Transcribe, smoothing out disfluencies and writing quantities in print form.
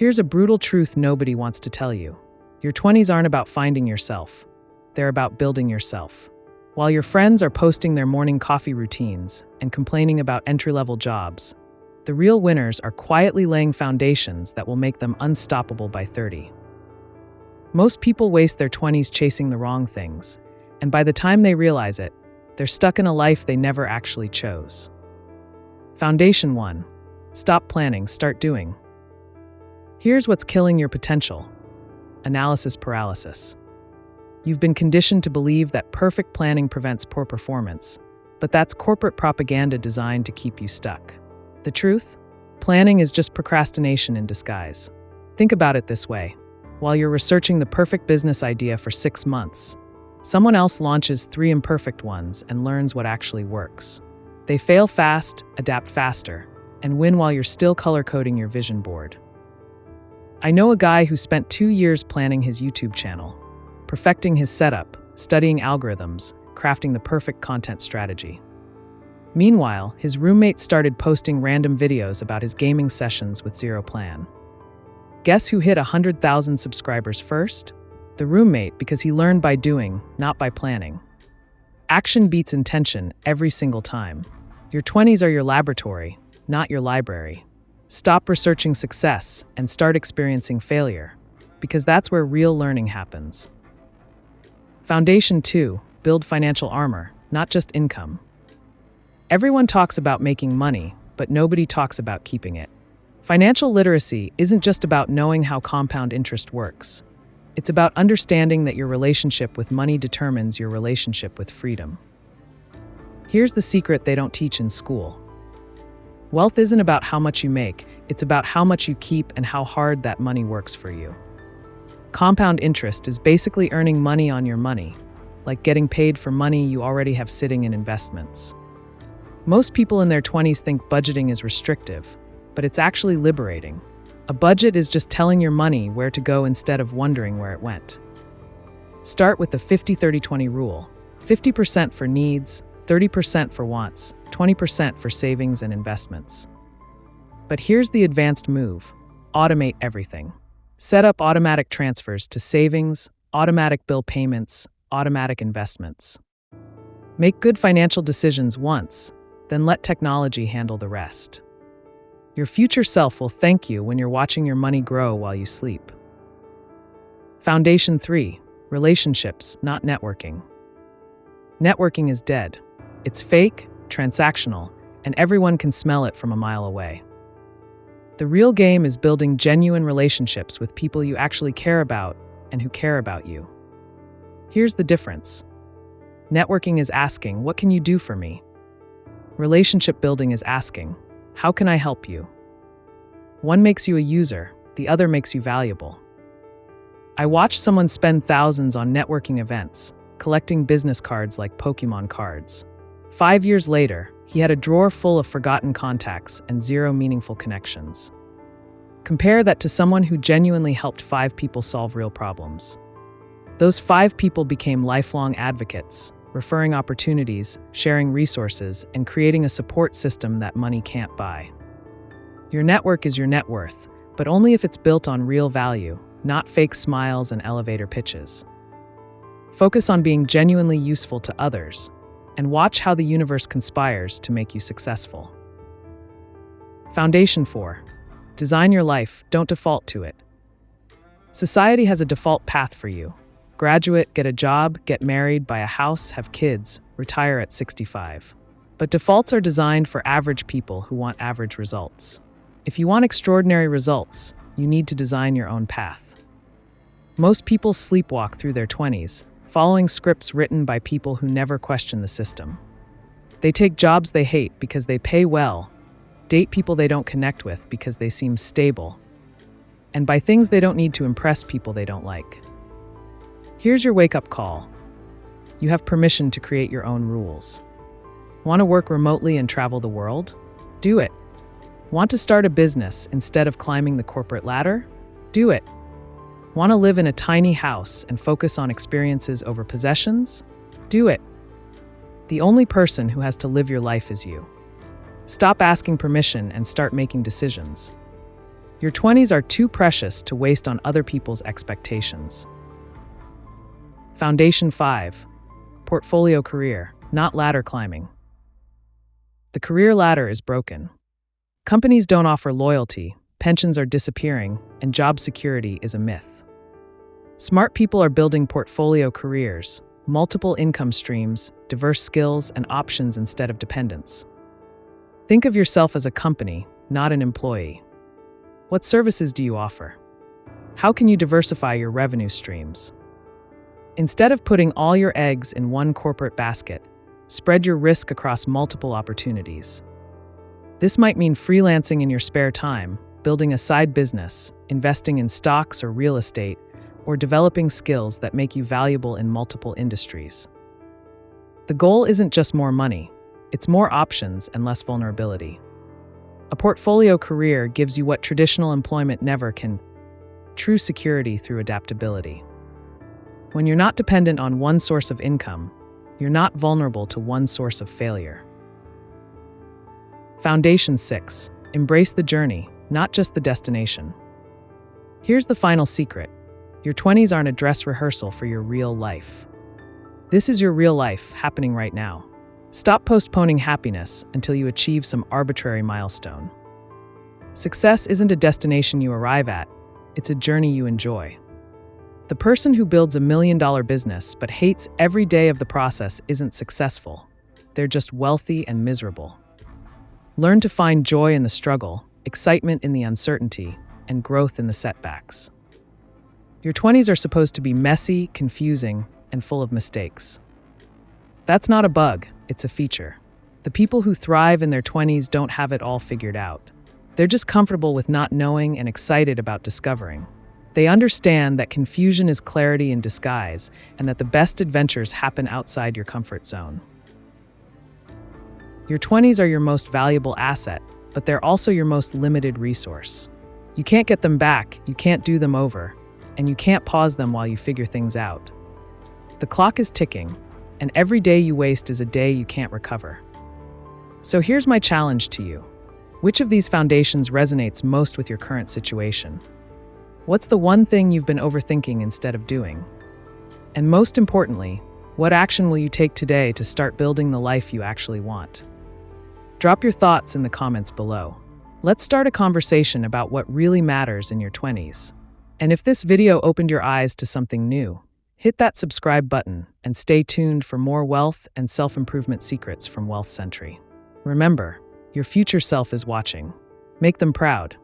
Here's a brutal truth nobody wants to tell you. Your 20s aren't about finding yourself. They're about building yourself. While your friends are posting their morning coffee routines and complaining about entry-level jobs, the real winners are quietly laying foundations that will make them unstoppable by 30. Most people waste their 20s chasing the wrong things, and by the time they realize it, they're stuck in a life they never actually chose. Foundation 1. Stop planning, start doing. Here's what's killing your potential: analysis paralysis. You've been conditioned to believe that perfect planning prevents poor performance, but that's corporate propaganda designed to keep you stuck. The truth? Planning is just procrastination in disguise. Think about it this way. While you're researching the perfect business idea for 6 months, someone else launches 3 imperfect ones and learns what actually works. They fail fast, adapt faster, and win while you're still color-coding your vision board. I know a guy who spent 2 years planning his YouTube channel, perfecting his setup, studying algorithms, crafting the perfect content strategy. Meanwhile, his roommate started posting random videos about his gaming sessions with zero plan. Guess who hit 100,000 subscribers first? The roommate, because he learned by doing, not by planning. Action beats intention every single time. Your 20s are your laboratory, not your library. Stop researching success and start experiencing failure, because that's where real learning happens. Foundation 2. Build financial armor, not just income. Everyone talks about making money, but nobody talks about keeping it. Financial literacy isn't just about knowing how compound interest works. It's about understanding that your relationship with money determines your relationship with freedom. Here's the secret they don't teach in school. Wealth isn't about how much you make, it's about how much you keep and how hard that money works for you. Compound interest is basically earning money on your money, like getting paid for money you already have sitting in investments. Most people in their 20s think budgeting is restrictive, but it's actually liberating. A budget is just telling your money where to go instead of wondering where it went. Start with the 50-30-20 rule: 50% for needs, 30% for wants, 20% for savings and investments. But here's the advanced move: automate everything. Set up automatic transfers to savings, automatic bill payments, automatic investments. Make good financial decisions once, then let technology handle the rest. Your future self will thank you when you're watching your money grow while you sleep. Foundation 3. Relationships, not networking. Networking is dead. It's fake, transactional, and everyone can smell it from a mile away. The real game is building genuine relationships with people you actually care about and who care about you. Here's the difference. Networking is asking, "What can you do for me?" Relationship building is asking, "How can I help you?" One makes you a user, the other makes you valuable. I watched someone spend thousands on networking events, collecting business cards like Pokemon cards. 5 years later, he had a drawer full of forgotten contacts and 0 meaningful connections. Compare that to someone who genuinely helped 5 people solve real problems. Those 5 people became lifelong advocates, referring opportunities, sharing resources, and creating a support system that money can't buy. Your network is your net worth, but only if it's built on real value, not fake smiles and elevator pitches. Focus on being genuinely useful to others, and watch how the universe conspires to make you successful. Foundation 4. Design your life, don't default to it. Society has a default path for you. Graduate, get a job, get married, buy a house, have kids, retire at 65. But defaults are designed for average people who want average results. If you want extraordinary results, you need to design your own path. Most people sleepwalk through their 20s, following scripts written by people who never question the system. They take jobs they hate because they pay well, date people they don't connect with because they seem stable, and buy things they don't need to impress people they don't like. Here's your wake-up call. You have permission to create your own rules. Want to work remotely and travel the world? Do it. Want to start a business instead of climbing the corporate ladder? Do it. Want to live in a tiny house and focus on experiences over possessions? Do it. The only person who has to live your life is you. Stop asking permission and start making decisions. Your 20s are too precious to waste on other people's expectations. Foundation 5. Portfolio career, not ladder climbing. The career ladder is broken. Companies don't offer loyalty, pensions are disappearing, and job security is a myth. Smart people are building portfolio careers, multiple income streams, diverse skills, and options instead of dependence. Think of yourself as a company, not an employee. What services do you offer? How can you diversify your revenue streams? Instead of putting all your eggs in one corporate basket, spread your risk across multiple opportunities. This might mean freelancing in your spare time, building a side business, investing in stocks or real estate, or developing skills that make you valuable in multiple industries. The goal isn't just more money, it's more options and less vulnerability. A portfolio career gives you what traditional employment never can: true security through adaptability. When you're not dependent on one source of income, you're not vulnerable to one source of failure. Foundation 6. Embrace the journey, not just the destination. Here's the final secret. Your 20s aren't a dress rehearsal for your real life. This is your real life happening right now. Stop postponing happiness until you achieve some arbitrary milestone. Success isn't a destination you arrive at, it's a journey you enjoy. The person who builds $1 million business but hates every day of the process isn't successful. They're just wealthy and miserable. Learn to find joy in the struggle, excitement in the uncertainty, and growth in the setbacks. Your 20s are supposed to be messy, confusing, and full of mistakes. That's not a bug, it's a feature. The people who thrive in their 20s don't have it all figured out. They're just comfortable with not knowing and excited about discovering. They understand that confusion is clarity in disguise and that the best adventures happen outside your comfort zone. Your 20s are your most valuable asset, but they're also your most limited resource. You can't get them back, you can't do them over, and you can't pause them while you figure things out. The clock is ticking, and every day you waste is a day you can't recover. So here's my challenge to you. Which of these foundations resonates most with your current situation? What's the one thing you've been overthinking instead of doing? And most importantly, what action will you take today to start building the life you actually want? Drop your thoughts in the comments below. Let's start a conversation about what really matters in your 20s. And if this video opened your eyes to something new, hit that subscribe button and stay tuned for more wealth and self-improvement secrets from Sentry. Remember, your future self is watching. Make them proud.